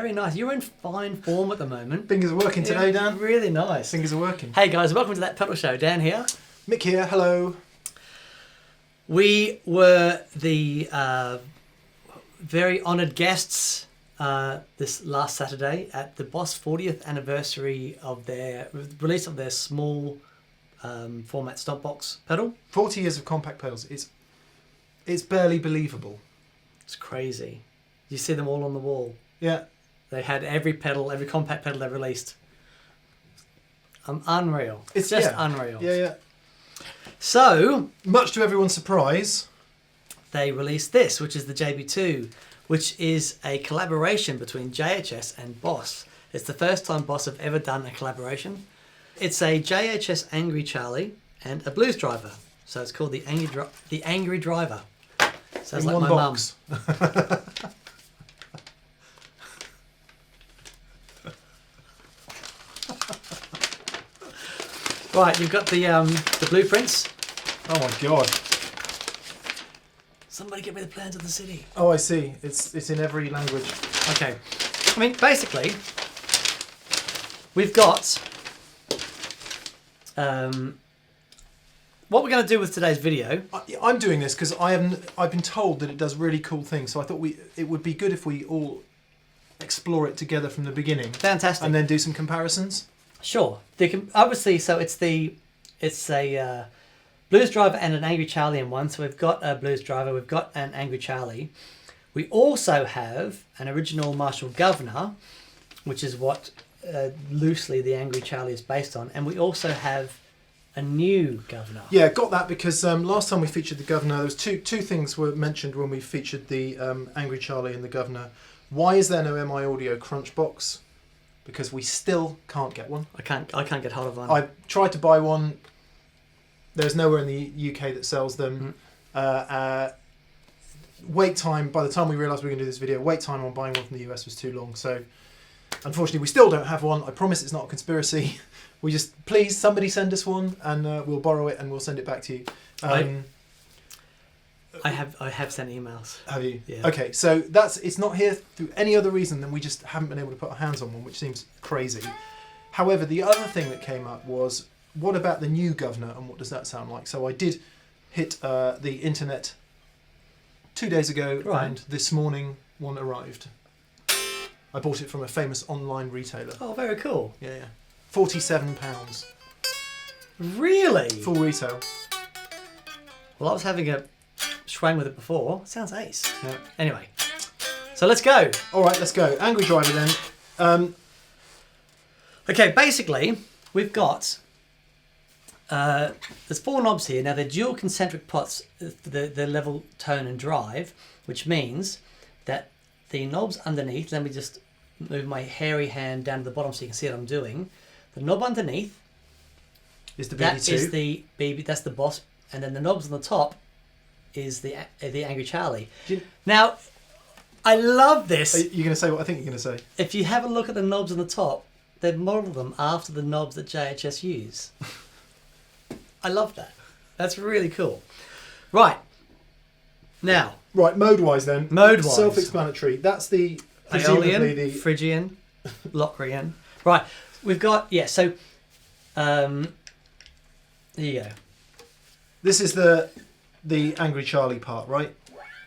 Very nice. You're in fine form at the moment. Fingers are working today, Dan. Really nice. Fingers are working. Hey guys, welcome to That Pedal Show. Dan here. Mick here, hello. We were the very honoured guests this last Saturday at the Boss 40th anniversary of their release of their small format stopbox pedal. 40 years of compact pedals. It's barely believable. It's crazy. You see them all on the wall. Yeah. They had every compact pedal they released. Unreal. It's just unreal. Yeah. So, much to everyone's surprise, they released this, which is the JB-2, which is a collaboration between JHS and Boss. It's the first time Boss have ever done a collaboration. It's a JHS Angry Charlie and a blues driver. So it's called the Angry Driver. Sounds in like one my box. Right, you've got the blueprints. Oh my god. Somebody get me the plans of the city. Oh, I see. It's in every language. Okay. I mean, basically, we've got what we're going to do with today's video. I'm doing this because I've been told that it does really cool things, so I thought it would be good if we all explore it together from the beginning. Fantastic. And then do some comparisons. Sure. Obviously, so it's a blues driver and an Angry Charlie in one. So we've got a blues driver, we've got an Angry Charlie. We also have an original Marshall Guv'nor, which is what loosely the Angry Charlie is based on, and we also have a new Guv'nor. Yeah, got that because last time we featured the Guv'nor, there was two things were mentioned when we featured the Angry Charlie and the Guv'nor. Why is there no MI Audio Crunchbox? Because we still can't get one. I can't get hold of one. I tried to buy one. There's nowhere in the UK that sells them. Wait time, by the time we realised we were going to do this video, wait time on buying one from the US was too long. So unfortunately we still don't have one. I promise it's not a conspiracy. We just, please somebody send us one and we'll borrow it and we'll send it back to you. I have sent emails. Have you? Yeah. Okay, so it's not here through any other reason than we just haven't been able to put our hands on one, which seems crazy. However, the other thing that came up was, what about the new Guv'nor and what does that sound like? So I did hit the internet 2 days ago, right, and this morning one arrived. I bought it from a famous online retailer. Oh, very cool. Yeah. £47. Really? Full retail. Well, I was having a swang with it before. Sounds ace. Yeah. Anyway, so let's go. All right, let's go. Angry Driver then. Okay, basically, we've got there's 4 knobs here. Now they're dual concentric pots, the level, tone, and drive, which means that the knobs underneath. Let me just move my hairy hand down to the bottom so you can see what I'm doing. The knob underneath is the BD-2. That is the BB. That's the Boss, and then the knobs on the top is the Angry Charlie. Now, I love this. Are you going to say what I think you're going to say? If you have a look at the knobs on the top, they've modelled them after the knobs that JHS use. I love that. That's really cool. Right. Now. Right, mode-wise then. Mode-wise. Self-explanatory. That's the... Aeolian, Phrygian, Locrian. Right. We've got... Yeah, so... there you go. This is the Angry Charlie part, right?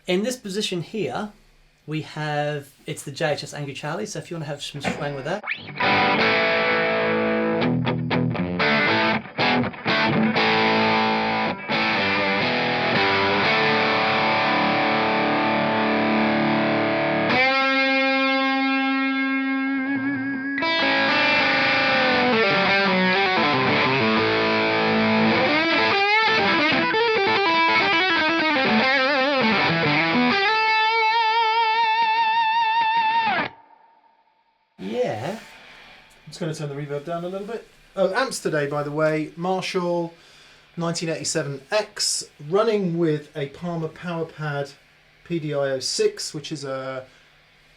In this position here, we have... It's the JHS Angry Charlie, so if you want to have some swang with that... Just going to turn the reverb down a little bit. Oh, amps today, by the way. Marshall 1987X, running with a Palmer PowerPad PDI-06, which is a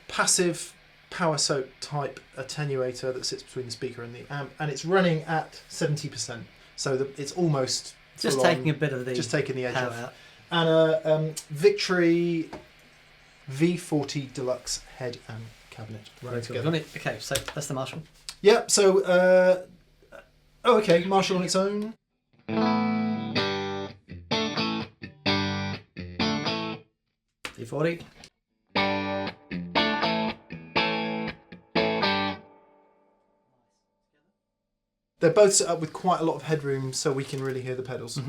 passive power soak type attenuator that sits between the speaker and the amp, and it's running at 70%. So it's almost just taking a bit of the just taking the edge power off. out. And a Victory V40 Deluxe head and cabinet. Running Very cool. together. Okay, so that's the Marshall. Yep. So, okay, Marshall on its own. D40. They're both set up with quite a lot of headroom, so we can really hear the pedals.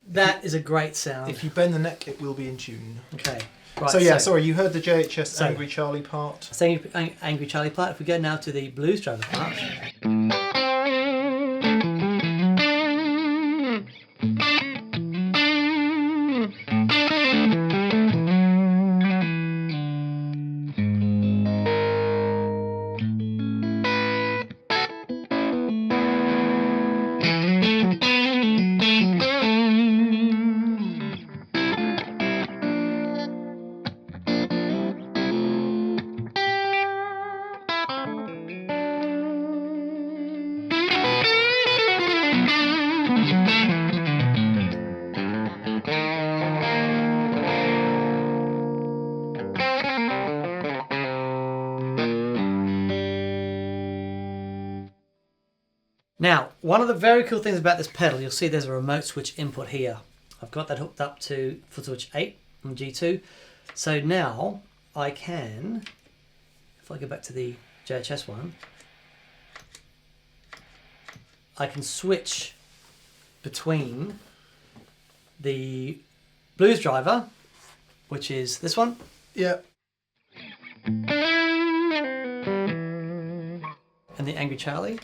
That is a great sound. If you bend the neck, it will be in tune. Okay. Right, So yeah, sorry, you heard the JHS Angry Charlie part. Same Angry Charlie part. If we go now to the blues driver part. Now, one of the very cool things about this pedal, you'll see there's a remote switch input here. I've got that hooked up to foot switch 8 on G2. So now I can, if I go back to the JHS one, I can switch between the blues driver, which is this one. Yeah. And the Angry Charlie.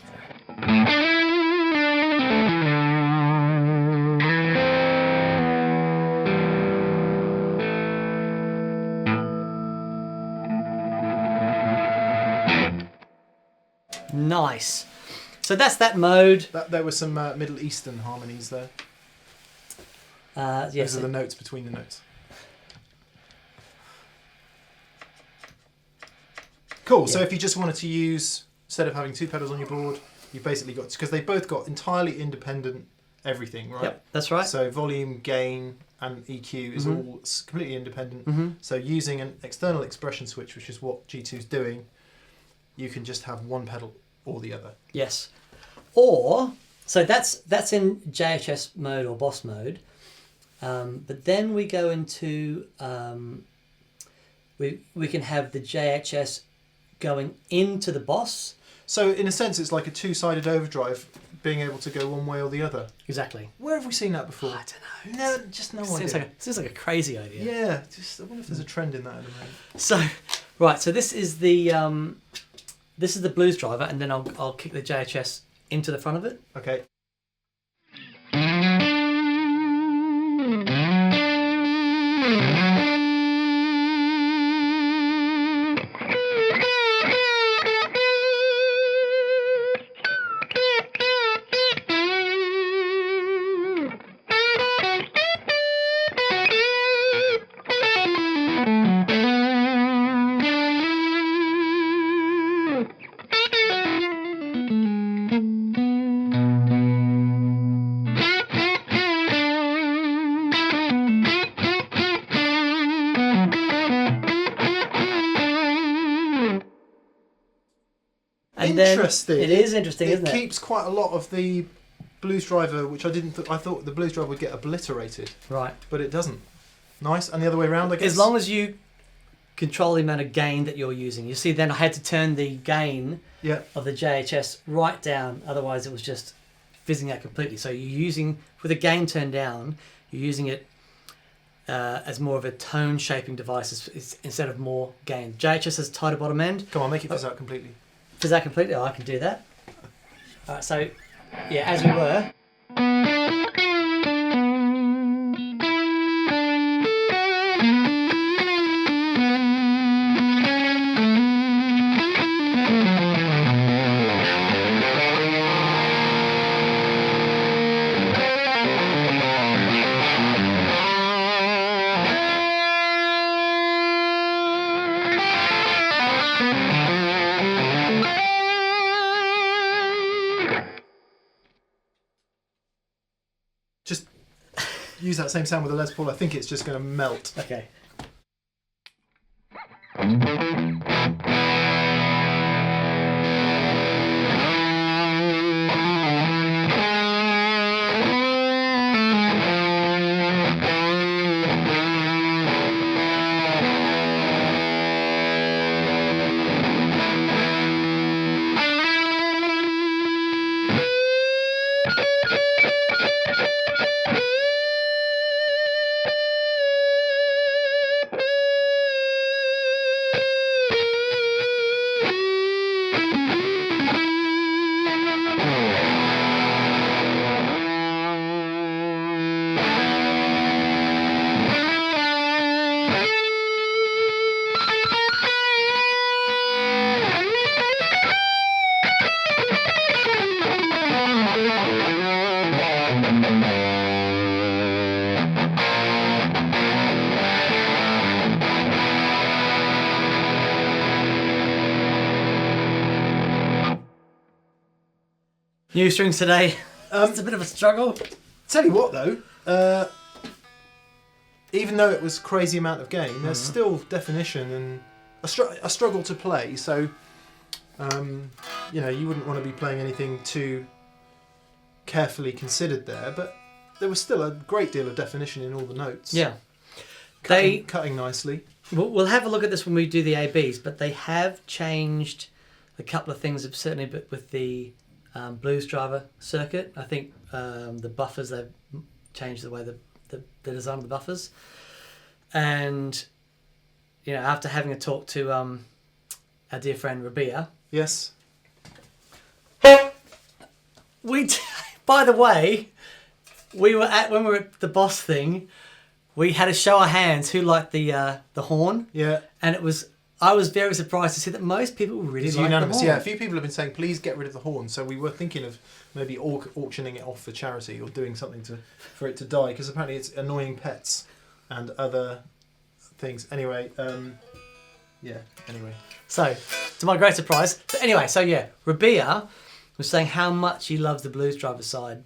Nice. So that's that mode. There were some Middle Eastern harmonies there. Yes. Those are the notes between the notes. Cool. So if you just wanted to use, instead of having two pedals on your board, you've basically got, because they both got entirely independent everything, right? Yep, that's right. So volume, gain, and EQ is all completely independent. So using an external expression switch, which is what G2's doing, you can just have one pedal or the other. Yes. Or, so that's in JHS mode or boss mode. But then we go into, we can have the JHS going into the boss. So in a sense, it's like a two-sided overdrive, being able to go one way or the other. Exactly. Where have we seen that before? I don't know. No, just no idea. Seems like a crazy idea. Yeah, just I wonder if there's a trend in that at the moment. So, right. So this is the blues driver, and then I'll kick the JHS into the front of it. Okay. Interesting. It is interesting, isn't it? It keeps quite a lot of the blues driver, which I didn't. I thought the blues driver would get obliterated. Right. But it doesn't. Nice. And the other way around, I guess. As long as you control the amount of gain that you're using. You see, then I had to turn the gain of the JHS right down. Otherwise, it was just fizzing out completely. So you're using, with the gain turned down, you're using it as more of a tone shaping device instead of more gain. JHS has tighter bottom end. Come on, make it fizz out completely. Fizz out completely? Oh, I can do that. All right, so yeah, as we were. use that same sound with the Les Paul, I think it's just going to melt. Okay. New strings today. It's a bit of a struggle. Tell you what though, even though it was crazy amount of gain, there's still definition and a struggle to play. So, you know, you wouldn't want to be playing anything too carefully considered there, but there was still a great deal of definition in all the notes. Yeah. Cutting nicely. We'll have a look at this when we do the ABs, but they have changed a couple of things, certainly with the blues driver circuit. I think the buffers, they've changed the way the design of the buffers. And, you know, after having a talk to our dear friend Rabia. Yes. By the way, when we were at the boss thing, we had to show our hands who liked the horn. Yeah. And I was very surprised to see that most people really like unanimous. the horn. Yeah, a few people have been saying, please get rid of the horn. So we were thinking of maybe auctioning it off for charity or doing something for it to die, because apparently it's annoying pets and other things. Anyway, anyway. So, to my great surprise. So anyway, Rabia was saying how much he loves the blues driver side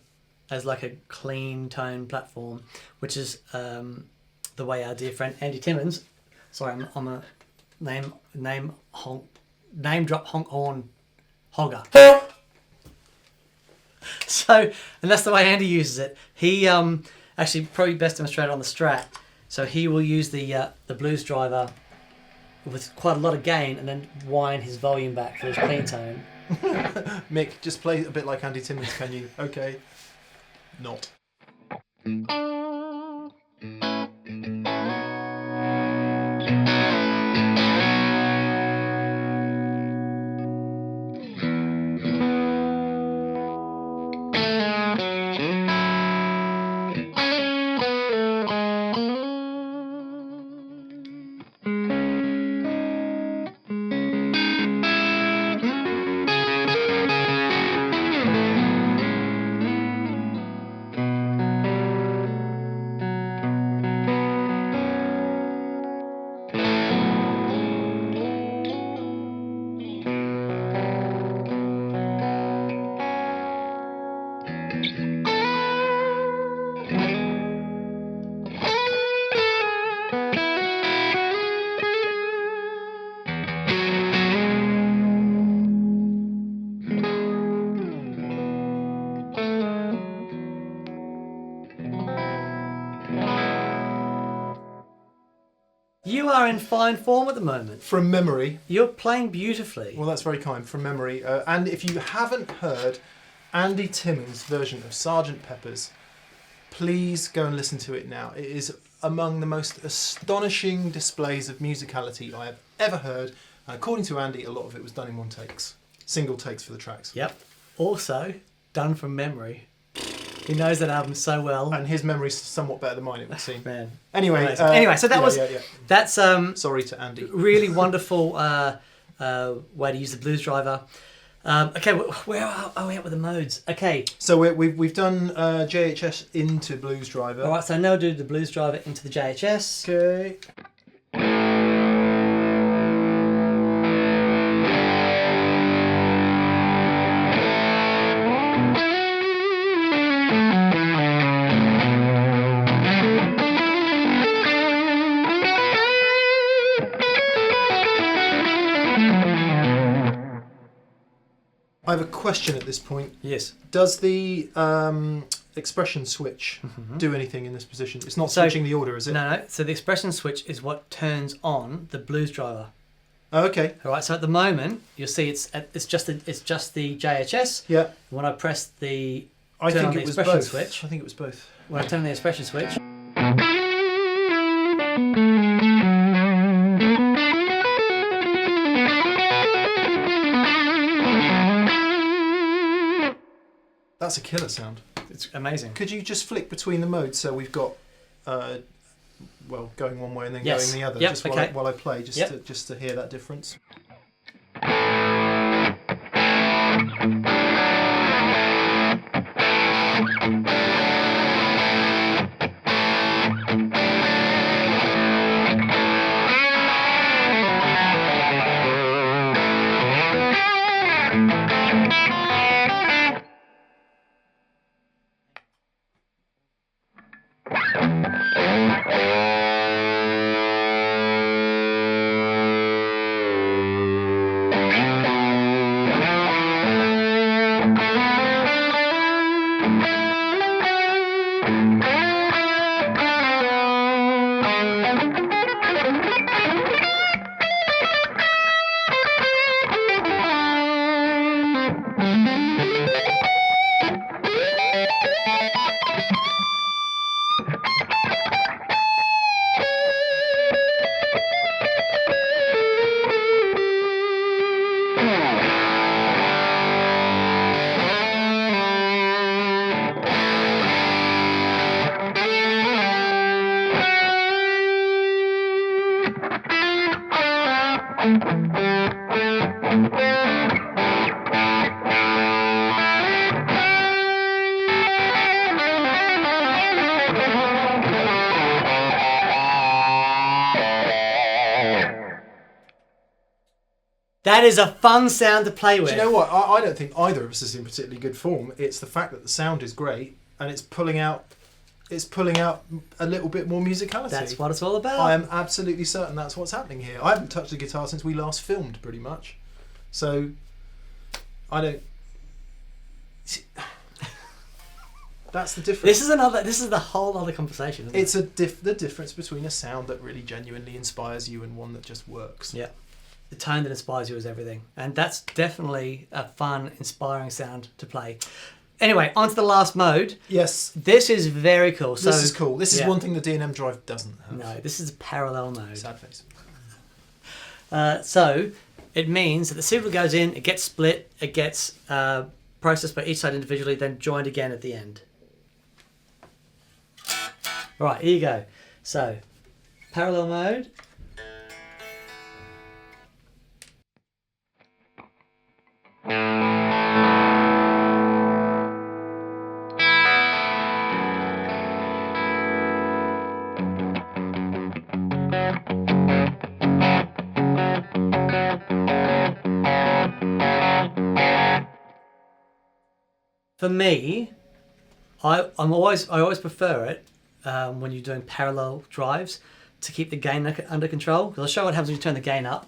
as like a clean tone platform, which is the way our dear friend Andy Timmons, sorry, I'm a name drop honk horn hogger. So, and that's the way Andy uses it. He actually probably best demonstrated on the Strat. So he will use the blues driver with quite a lot of gain and then wind his volume back for his clean tone. Mick, just play a bit like Andy Timmons, can you? Okay. Not. You are in fine form at the moment. From memory. You're playing beautifully. Well, that's very kind. From memory. And if you haven't heard Andy Timmons' version of Sgt. Pepper's, please go and listen to it now. It is among the most astonishing displays of musicality I have ever heard. And according to Andy, a lot of it was done in single takes for the tracks. Yep. Also, done from memory. He knows that album so well. And his memory's somewhat better than mine, it would seem. Man. Anyway, so that was... Yeah. That's sorry to Andy. Really wonderful way to use the blues driver. Okay, where are we at with the modes? Okay. So we've done JHS into blues driver. All right, so now we'll do the blues driver into the JHS. Okay. I have a question at this point. Yes. Does the expression switch do anything in this position? It's not switching the order, is it? No. So the expression switch is what turns on the blues driver. Oh, okay. All right. So at the moment, you'll see it's just the JHS. Yeah. When I press the I turn on think the it was expression both. switch. I think it was both. When I turn on the expression switch. That's a killer sound. It's amazing. Could you just flick between the modes so we've got, well, going one way and then going the other, just while I play, just to hear that difference. That is a fun sound to play with. Do you know what? I don't think either of us is in particularly good form. It's the fact that the sound is great and it's pulling out a little bit more musicality. That's what it's all about. I am absolutely certain that's what's happening here. I haven't touched a guitar since we last filmed, pretty much. So, I don't... That's the difference. This is the whole other conversation, isn't it's the difference between a sound that really genuinely inspires you and one that just works. Yeah. The tone that inspires you is everything. And that's definitely a fun, inspiring sound to play. Anyway, on to the last mode. Yes. This is very cool. So, this is cool. This is one thing the D&M drive doesn't have. No, this is a parallel mode. Sad face. So it means that the signal goes in, it gets split, it gets processed by each side individually, then joined again at the end. Right, here you go. So, parallel mode. For me, I always prefer it when you're doing parallel drives to keep the gain under control. Because I'll show what happens when you turn the gain up.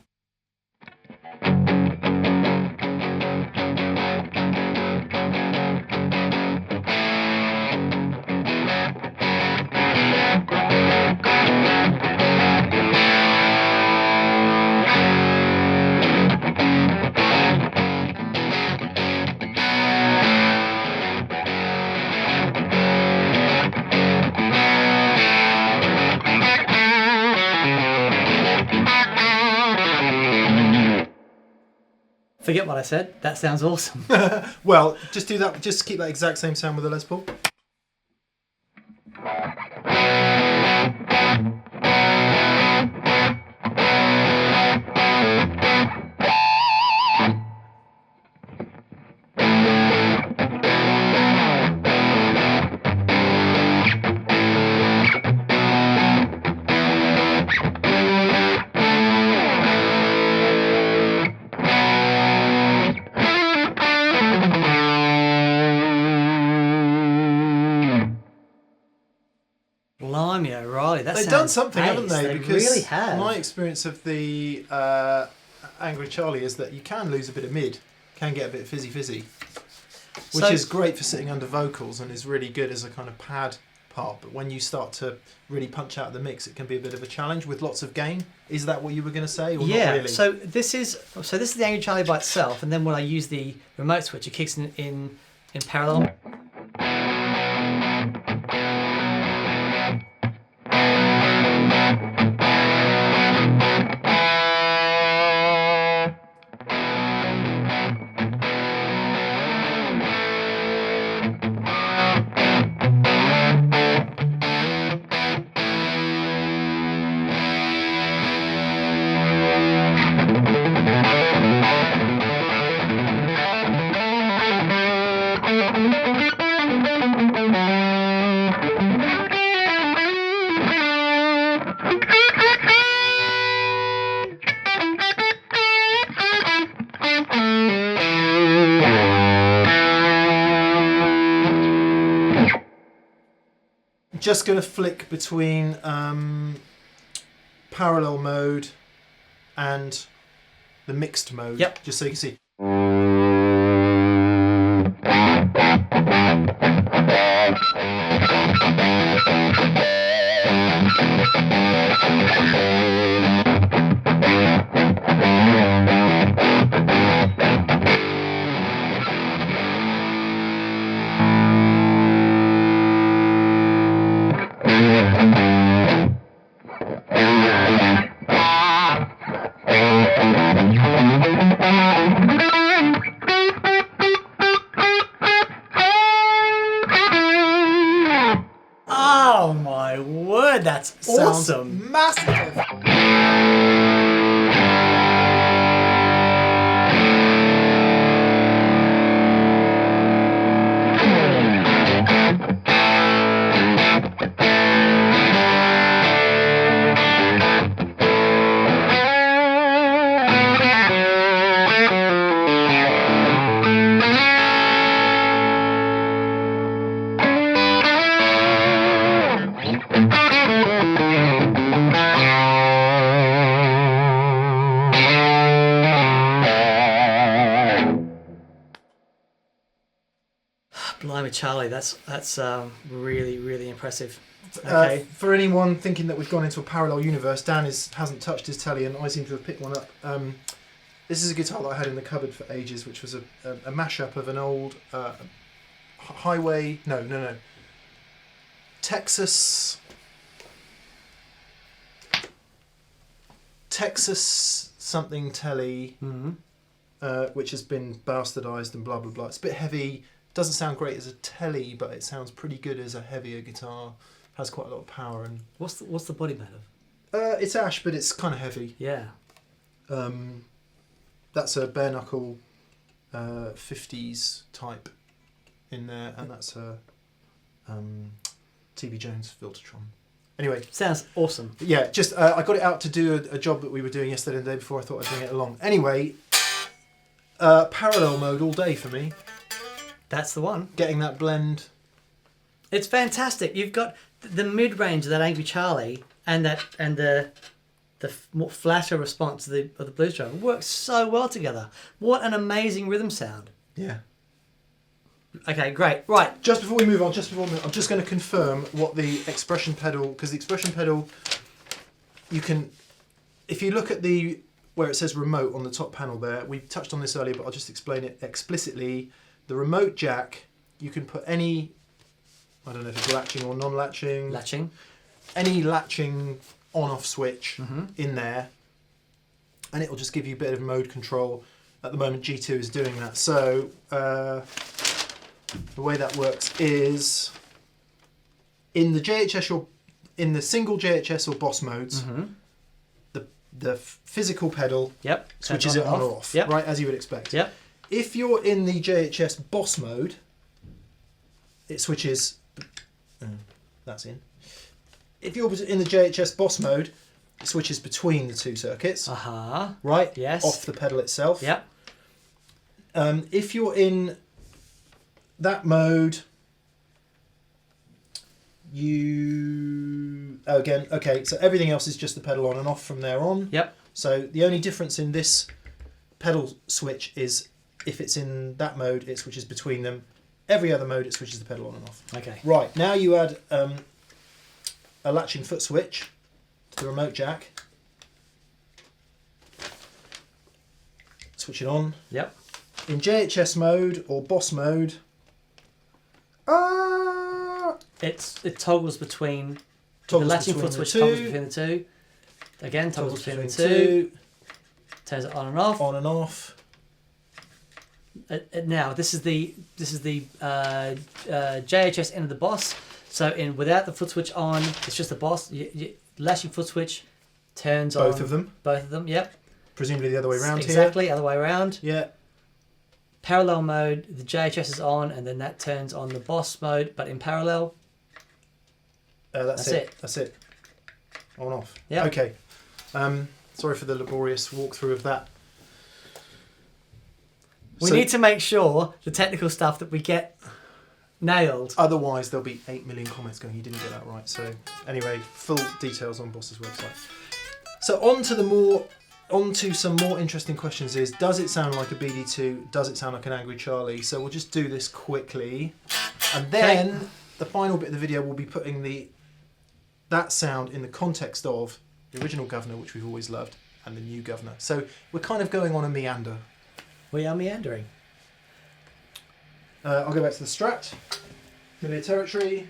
Forget what I said. That sounds awesome. Well, just do that. Just keep that exact same sound with the Les Paul. Blimey O'Reilly, They've done something, haven't they? They Because really have. my experience of the Angry Charlie is that you can lose a bit of mid can get a bit fizzy, which So- is great for sitting under vocals and is really good as a kind of pad part. But when you start to really punch out the mix, it can be a bit of a challenge with lots of gain. Is that what you were going to say, or Yeah. not really? So this is the Angry Charlie by itself, and then when I use the remote switch, it kicks in parallel. Just going to flick between parallel mode and the mixed mode. Yep. Just so you can see. Oh my word, that's Sounds awesome! massive. Blimey, Charlie, that's really impressive. Okay. For anyone thinking that we've gone into a parallel universe, Dan hasn't touched his telly, and I seem to have picked one up. This is a guitar that I had in the cupboard for ages, which was a mashup of an old highway. No. Texas something telly, which has been bastardized and blah blah blah. It's a bit heavy. Doesn't sound great as a telly, but it sounds pretty good as a heavier guitar. Has quite a lot of power. And What's the body made of? it's ash, but it's kind of heavy. Yeah. That's a bare knuckle 50s type in there, and that's a TB Jones Filtertron. Anyway, Sounds awesome. yeah, just I got it out to do a job that we were doing yesterday and the day before. I thought I'd bring it along. Anyway, parallel mode all day for me. That's the one. Getting that blend. It's fantastic. You've got the mid range of that Angry Charlie and the more flatter response of the blues drum works so well together. What an amazing rhythm sound. Yeah. Okay, great. Right. Just before we move on, I'm just going to confirm what the expression pedal, because the expression pedal, you can, if you look at where it says remote on the top panel there, we touched on this earlier, but I'll just explain it explicitly. The remote jack, you can put any, I don't know if it's latching or non-latching. Latching. Any latching on-off switch in there, and it will just give you a bit of mode control. At the moment, G2 is doing that. So the way that works is in the JHS or in the single JHS or Boss modes, the physical pedal switches it on or off, right, as you would expect. Yep. If you're in the JHS Boss mode, it switches. That's in. If you're in the JHS Boss mode, it switches between the two circuits. Right? Yes. Off the pedal itself. Yep. If you're in that mode, so everything else is just the pedal on and off from there on. Yep. So the only difference in this pedal switch is If it's in that mode, it switches between them. Every other mode, it switches the pedal on and off. Okay. Right, now you add a latching foot switch to the remote jack. Switch it on. Yep. In JHS mode or boss mode, it toggles between the toggles latching between foot the switch two. toggles between the two. Again, toggles between the two. Turns it on and off. On and off. Now this is the JHS end of the boss. So without the foot switch on, it's just the boss. Latching foot switch turns on Both of them. Both of them. Yep. Presumably the other way around here. Exactly, other way around. Yeah. Parallel mode, the JHS is on, and then that turns on the boss mode, but in parallel. That's it. That's it. On off. Yeah. Okay. Sorry for the laborious walkthrough of that. We need to make sure the technical stuff that we get nailed. Otherwise, there'll be 8 million comments going, you didn't get that right. So anyway, full details on Boss's website. So on to some more interesting questions is, does it sound like a BD-2? Does it sound like an Angry Charlie? So we'll just do this quickly. And then the final bit of the video will be putting that sound in the context of the original Guv'nor, which we've always loved, and the new Guv'nor. So we're kind of going on a meander. We are meandering. I'll go back to the Strat. Familiar territory.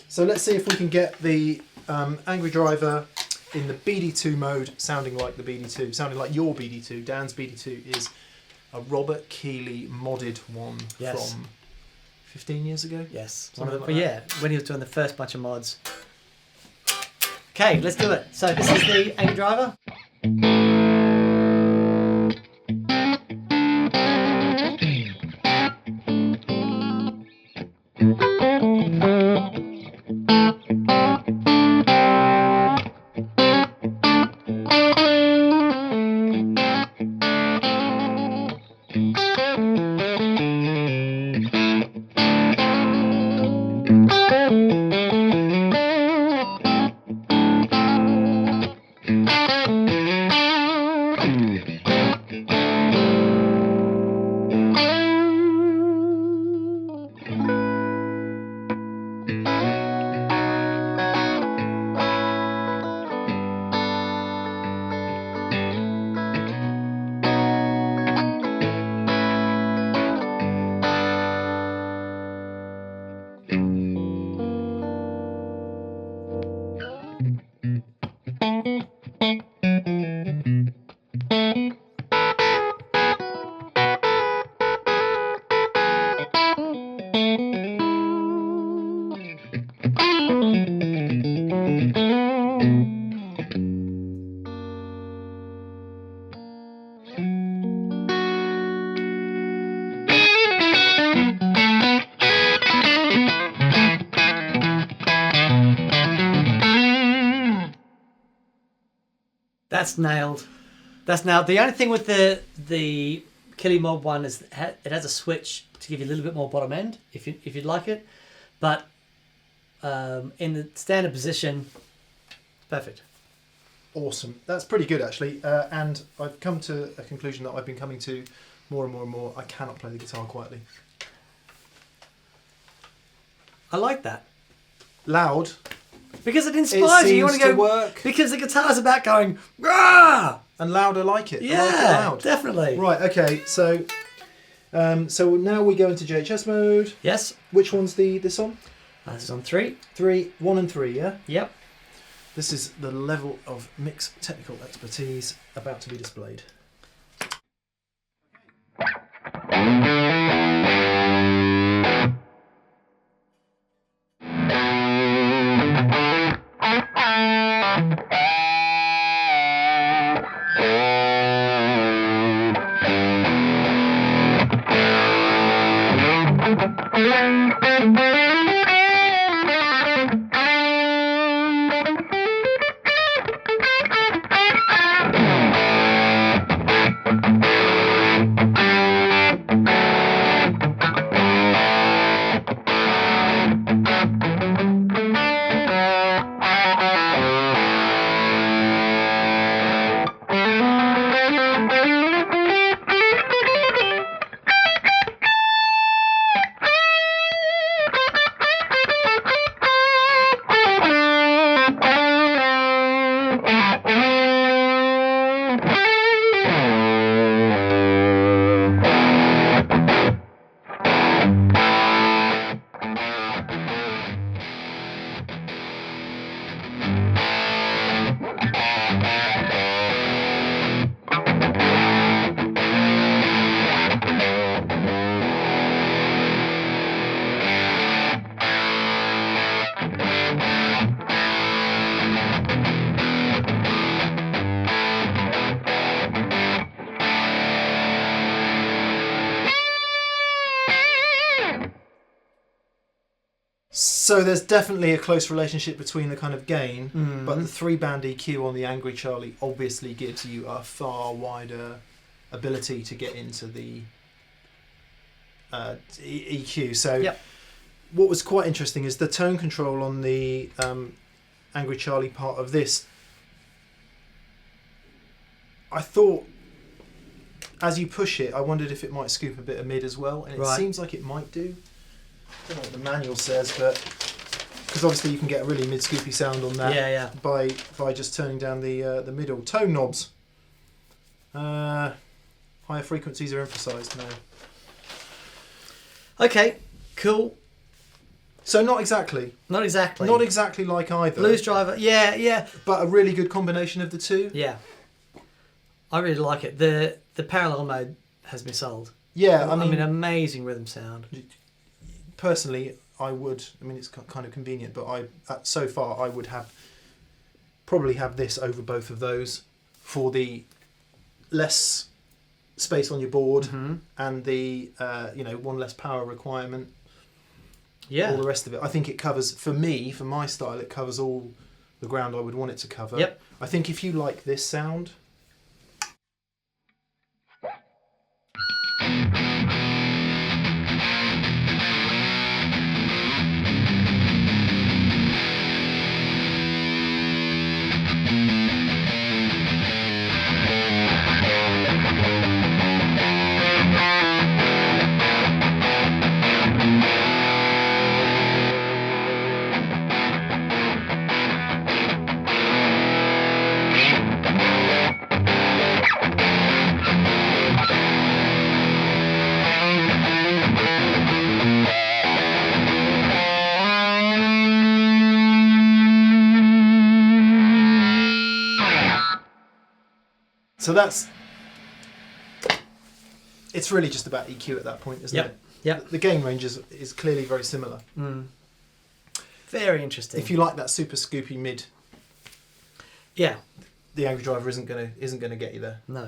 So let's see if we can get the Angry Driver in the BD-2 mode sounding like the BD-2, sounding like your BD-2. Dan's BD-2 is a Robert Keeley modded one from 15 years ago? Yes. When he was doing the first bunch of mods. Okay, let's do it. So this is the Angry Driver. That's nailed. That's nailed. The only thing with the Keeley mod one is it has a switch to give you a little bit more bottom end if you'd like it, but in the standard position, perfect. Awesome. That's pretty good actually, and I've come to a conclusion that I've been coming to more and more and more. I cannot play the guitar quietly. I like that. Loud. Because it inspires you. You want to go work. Because the guitar's about going rah! And loud, I like it. Yeah, I like it loud. Definitely. Right. Okay. So, so now we go into JHS mode. Yes. Which one's this on? This is on 3. 1 and 3. Yeah. Yep. This is the level of mix technical expertise about to be displayed. So there's definitely a close relationship between the kind of gain, Mm. but the 3-band EQ on the Angry Charlie obviously gives you a far wider ability to get into the EQ. So Yep. what was quite interesting is the tone control on the Angry Charlie part of this. I thought, as you push it, I wondered if it might scoop a bit of mid as well, and it Right. seems like it might do. I don't know what the manual says, but because obviously you can get a really mid-scoopy sound on that Yeah. by just turning down the middle tone knobs. Higher frequencies are emphasised now. Okay, cool. So not exactly Not exactly. like either. Blues Driver. Yeah. But a really good combination of the two. Yeah. I really like it. The parallel mode has me sold. Yeah, I mean, amazing rhythm sound. Personally, I would. I mean, it's kind of convenient, but so far I would probably have this over both of those for the less space on your board and the one less power requirement. Yeah. All the rest of it. I think it covers, for me, for my style, it covers all the ground I would want it to cover. Yep. I think if you like this sound. So it's really just about EQ at that point, isn't it? Yep. The gain range is clearly very similar. Mm. Very interesting. If you like that super scoopy mid, yeah, the Angry Driver isn't gonna get you there. No.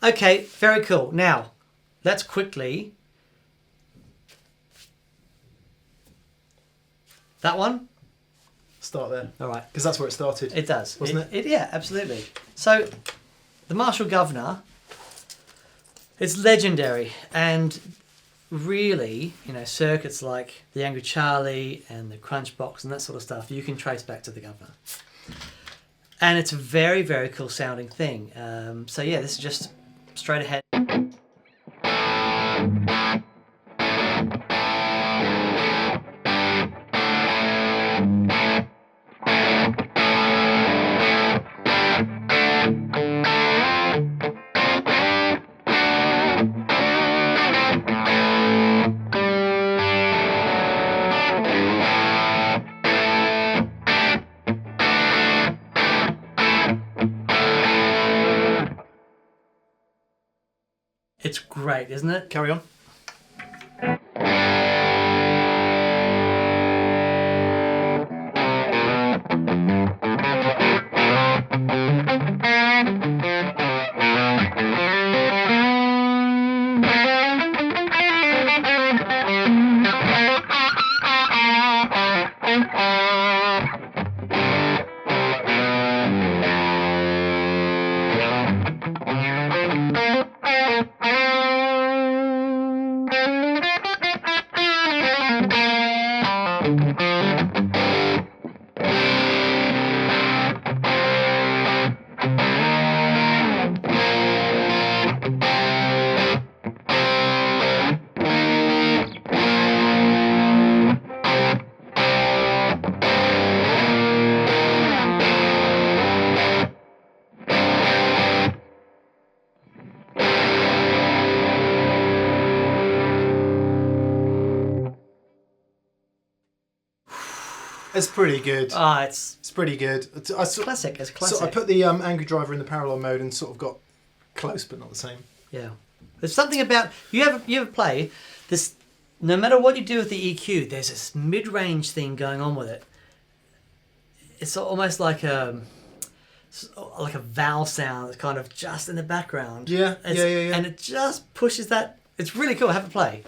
Okay, very cool. Now, let's quickly. That one? Start there. All right. Because that's where it started. It does. Wasn't it? Yeah, absolutely. So, the Marshall Guv'nor, it's legendary. And really, circuits like the Angry Charlie and the Crunchbox and that sort of stuff, you can trace back to the Guv'nor. And it's a very, very cool sounding thing. So yeah, this is just straight ahead. It's great, isn't it? Carry on. It's pretty good. It's pretty good. classic. It's classic. So I put the Angry Driver in the parallel mode and sort of got close, but not the same. Yeah. There's something about you ever play this. No matter what you do with the EQ, there's this mid-range thing going on with it. It's almost like a vowel sound that's kind of just in the background. Yeah. And it just pushes that. It's really cool. Have a play.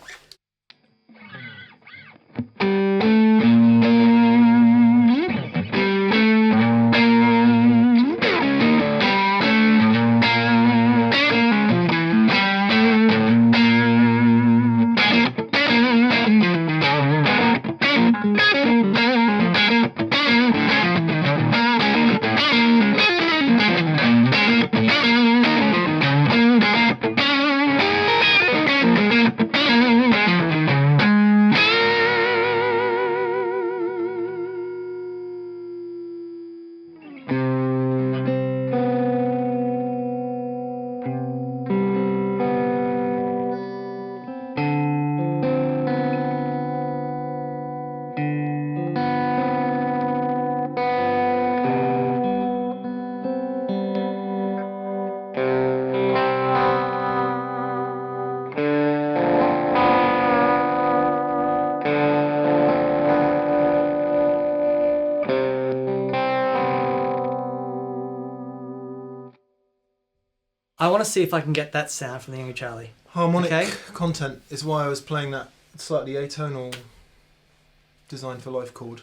to see if I can get that sound from the Angry Charlie. Harmonic content is why I was playing that slightly atonal Design for Life chord.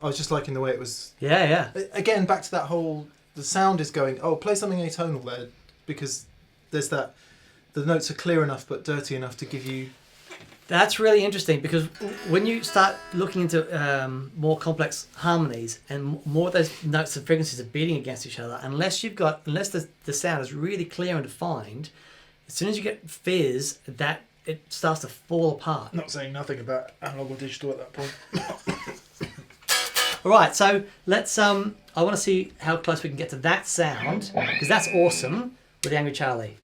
I was just liking the way it was. Yeah. Again, back to that whole, the sound is going, oh, play something atonal there, because there's that, the notes are clear enough but dirty enough to give you... That's really interesting, because when you start looking into more complex harmonies and more of those notes and frequencies are beating against each other, unless the sound is really clear and defined, as soon as you get fizz, that it starts to fall apart. Not saying nothing about analog or digital at that point. All right, so let's. I want to see how close we can get to that sound, because that's awesome with the Angry Charlie.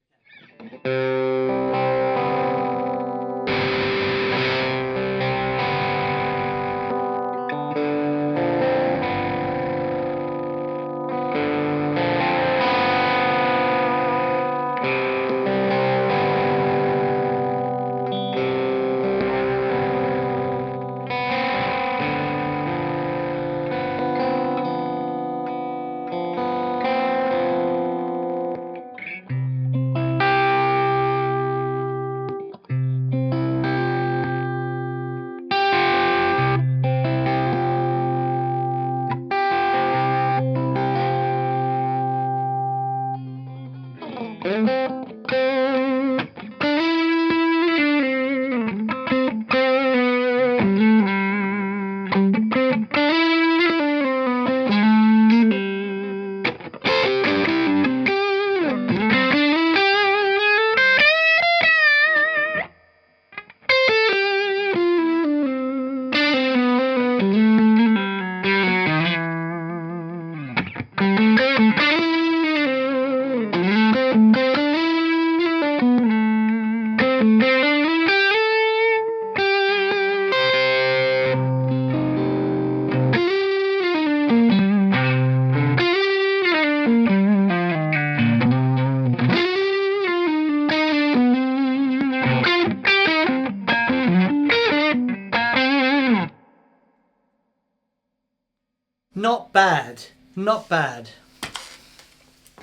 Not bad.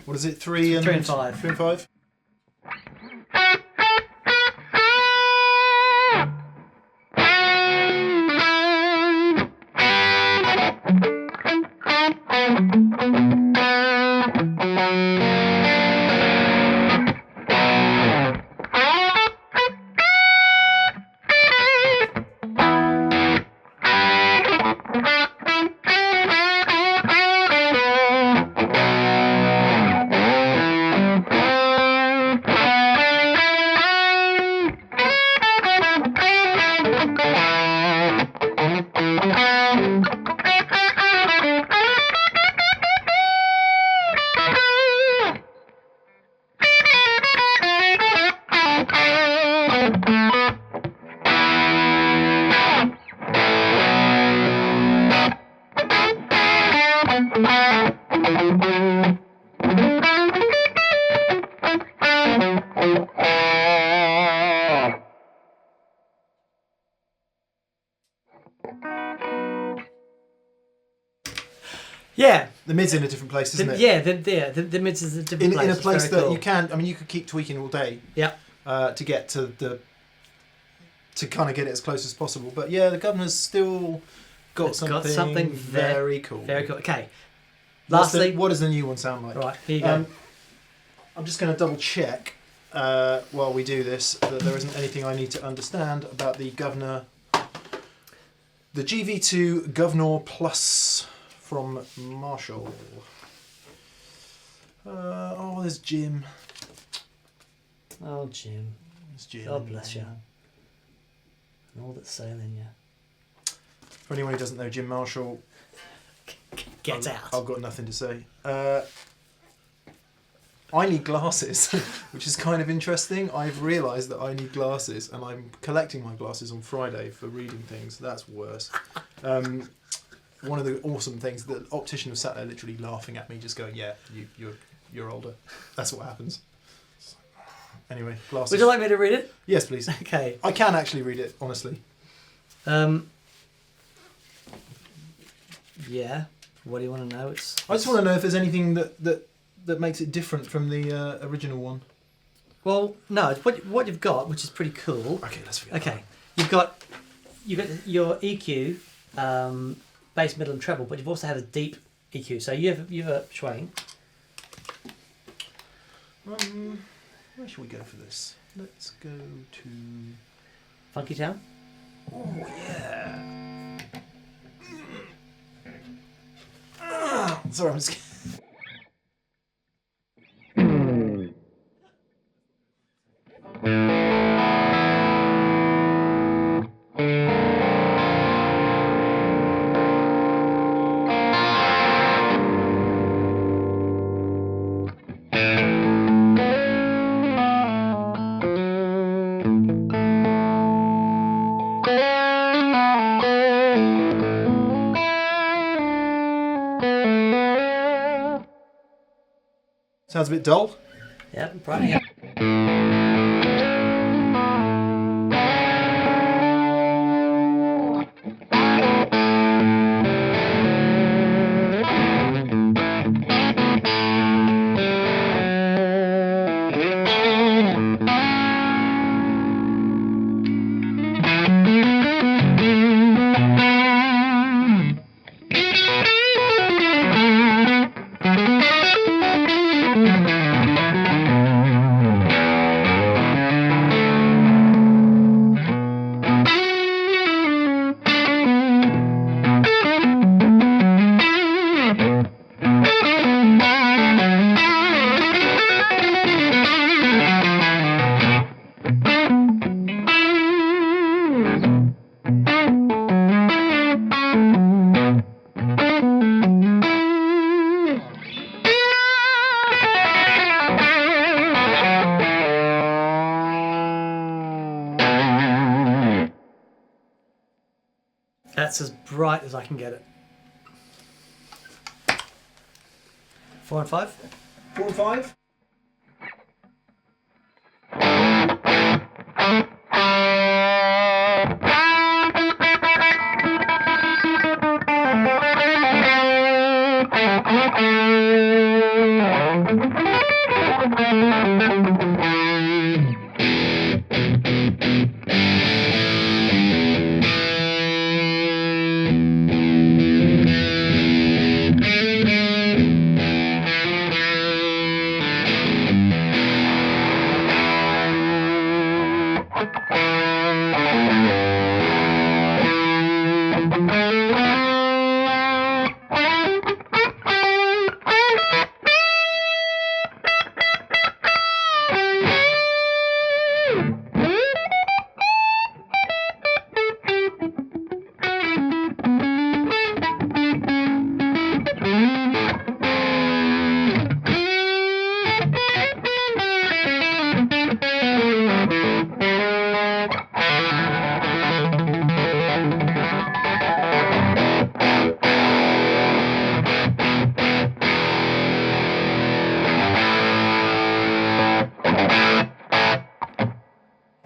What is it? 3 and 5. 3 and 5. Yeah. The mid's in a different place, isn't it? Yeah, the mid's is a different place. In a place that cool. you can, I mean, you could keep tweaking all day. Yeah. To get to kind of get it as close as possible. But yeah, the Guv'nor's still got something very cool. Very cool. Okay. Lastly, what does the new one sound like? Right, here you go. I'm just going to double check while we do this that there isn't anything I need to understand about the Guv'nor. The JB-2 Guv'nor Plus from Marshall. Oh, there's Jim. Oh, Jim. There's Jim. God bless you. And all that's sailing you. For anyone who doesn't know Jim Marshall, Get out. I've got nothing to say. I need glasses, which is kind of interesting. I've realised that I need glasses, and I'm collecting my glasses on Friday for reading things. That's worse. One of the awesome things, the optician was sat there literally laughing at me, just going, "Yeah, you're older." That's what happens. Anyway, glasses. Would you like me to read it? Yes, please. Okay. I can actually read it, honestly. Yeah. What do you want to know? I just want to know if there's anything that makes it different from the original one. Well, no. It's what you've got, which is pretty cool. Okay, let's forget. Okay, you've got your EQ, bass, middle, and treble, but you've also had a deep EQ. So you have a Schwing. Where should we go for this? Let's go to Funky Town. Oh yeah. Sorry, I'm just. Sounds a bit dull. Yeah, probably. Yeah. That's as bright as I can get it. 4 and 5? 4 and 5?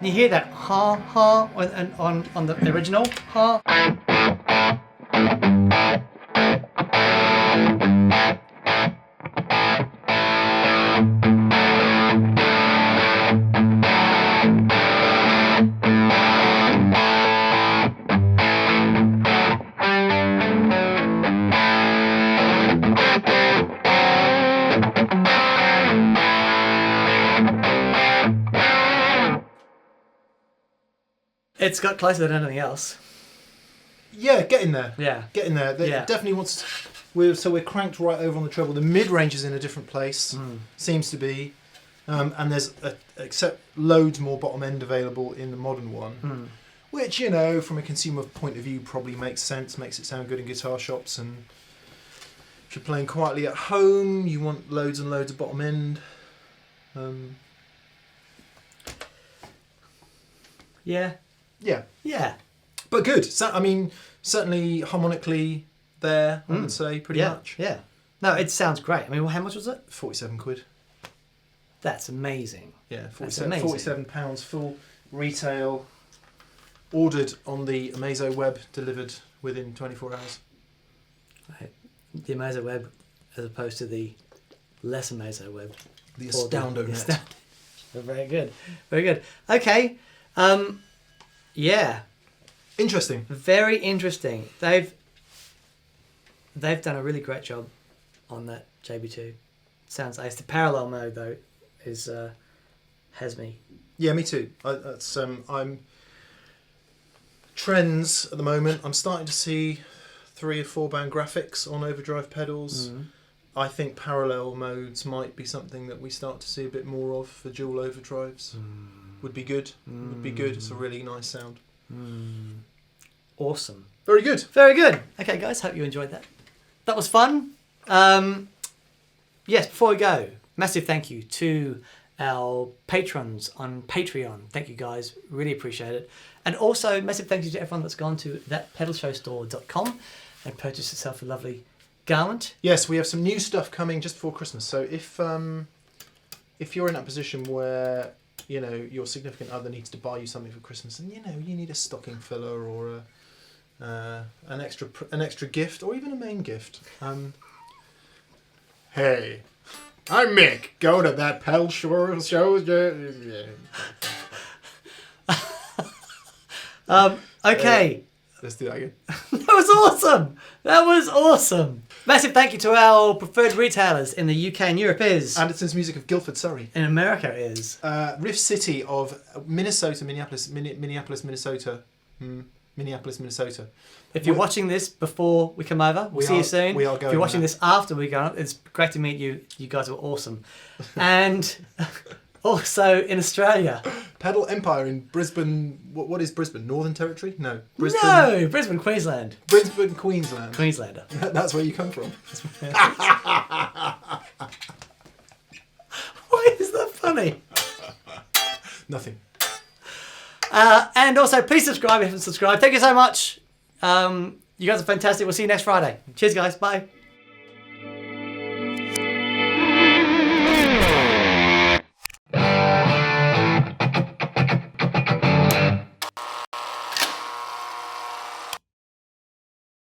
You hear that ha ha on the original ha. It's got closer than anything else. Yeah, getting there. Yeah. Getting there. Yeah. Definitely wants. So we're cranked right over on the treble. The mid range is in a different place. Seems to be, and there's except loads more bottom end available in the modern one, which from a consumer point of view probably makes sense. Makes it sound good in guitar shops, and if you're playing quietly at home, you want loads and loads of bottom end. Yeah. Yeah. Yeah. But good. So, I mean, certainly harmonically there, I would say, pretty much. Yeah. No, it sounds great. I mean, how much was it? 47 quid. That's amazing. Yeah, £47 full retail. Ordered on the Amazo web, delivered within 24 hours. The Amazo Web as opposed to the less Amazo Web. The Astoundo Net. Very good. Very good. Okay. Yeah. Interesting. Very interesting. They've done a really great job on that JB-2. Sounds nice. The parallel mode though has me. Yeah, me too. I'm trends at the moment. I'm starting to see 3 or 4 band graphics on overdrive pedals. I think parallel modes might be something that we start to see a bit more of for dual overdrives. Would be good. Would be good. It's a really nice sound. Awesome. Very good. Very good. Okay, guys, hope you enjoyed that. That was fun. Yes, before we go, massive thank you to our patrons on Patreon. Thank you, guys. Really appreciate it. And also, massive thank you to everyone that's gone to thatpedalshowstore.com and purchased yourself a lovely garment. Yes, we have some new stuff coming just before Christmas. So if you're in that position where your significant other needs to buy you something for Christmas, and you need a stocking filler or an extra gift or even a main gift. Hey, I'm Mick. Go to that pedal show. Okay. Let's do that again. That was awesome. That was awesome. Massive thank you to our preferred retailers in the UK and Europe is... Anderton's Music of Guildford, Surrey. In America is... Rift City of Minnesota, Minneapolis, Minnesota. Minneapolis, Minnesota. If you're watching this before we come over, we'll see you soon. We are going if you're watching there. this after we go, it's great to meet you. You guys are awesome. And also in Australia. Pedal Empire in Brisbane. What is Brisbane? Northern Territory? No. Brisbane, Queensland. Brisbane, Queensland. Queenslander. That's where you come from. Why is that funny? Nothing. And also, please subscribe if you haven't subscribed. Thank you so much. You guys are fantastic. We'll see you next Friday. Cheers, guys. Bye.